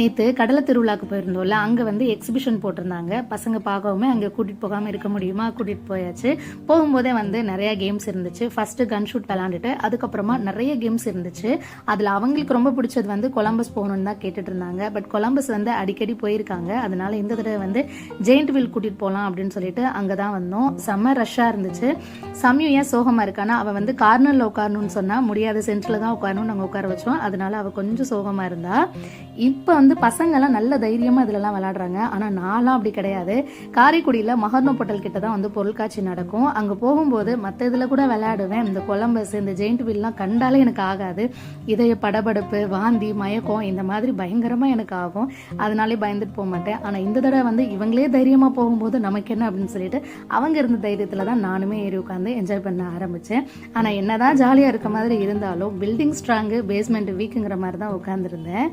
நேற்று கடலை திருவிழாக்கு போயிருந்தோம்ல, அங்கே வந்து எக்ஸிபிஷன் போட்டிருந்தாங்க. பசங்க பார்க்கவுமே அங்கே கூட்டிகிட்டு போகாமல் இருக்க முடியுமா, கூட்டிகிட்டு போயாச்சு. போகும்போதே வந்து நிறைய கேம்ஸ் இருந்துச்சு. ஃபர்ஸ்ட்டு கன் ஷூட் விளாண்டுட்டு அதுக்கப்புறமா நிறைய கேம்ஸ் இருந்துச்சு. அதில் அவங்களுக்கு ரொம்ப பிடிச்சது வந்து கொலம்பஸ் போகணுன்னு தான் கேட்டுட்டு இருந்தாங்க. பட் கொலம்பஸ் வந்து அடிக்கடி போயிருக்காங்க. அதனால இந்த தடவை வந்து ஜெயிண்ட் வீல் கூட்டிகிட்டு போகலாம் அப்படின்னு சொல்லிட்டு அங்கே தான் வந்தோம். செம்ம ரஷ்ஷாக இருந்துச்சு. சமயம் ஏன் சோகமாக இருக்கானா, அவள் வந்து கார்னரில் உட்காரணும்னு சொன்னால் முடியாத, சென்டரில் தான் உட்காரணும்னு நாங்கள் உட்கார வச்சோம். அதனால அவள் கொஞ்சம் சோகமாக இருந்தா. இப்போ வந்து பசங்கள்லாம் நல்ல தைரியமாக இதிலலாம் விளாடுறாங்க. ஆனால் நான்லாம் அப்படி கிடையாது. காரைக்குடியில் மகர்னோ பொட்டல் கிட்ட தான் வந்து பொருட்காட்சி நடக்கும். அங்கே போகும்போது மற்ற இதில் கூட விளையாடுவேன். இந்த கொலம்பஸ், இந்த ஜெயிண்ட் வீல்லாம் கண்டாலே எனக்கு ஆகாது. இதய படபடப்பு, வாந்தி, மயக்கம் இந்த மாதிரி பயங்கரமாக எனக்கு ஆகும். அதனாலே பயந்துட்டு போக மாட்டேன். ஆனால் இந்த தடவை வந்து இவங்களே தைரியமாக போகும்போது நமக்கு என்ன அப்படின்னு சொல்லிட்டு அவங்க இருந்த தைரியத்தில் தான் நானுமே ஏறி உட்காந்து என்ஜாய் பண்ண ஆரம்பித்தேன். ஆனால் என்னதான் ஜாலியாக இருக்க மாதிரி இருந்தாலும் பில்டிங் ஸ்ட்ராங்கு, பேஸ்மெண்ட் வீக்குங்கிற மாதிரி தான் உட்காந்துருந்தேன்.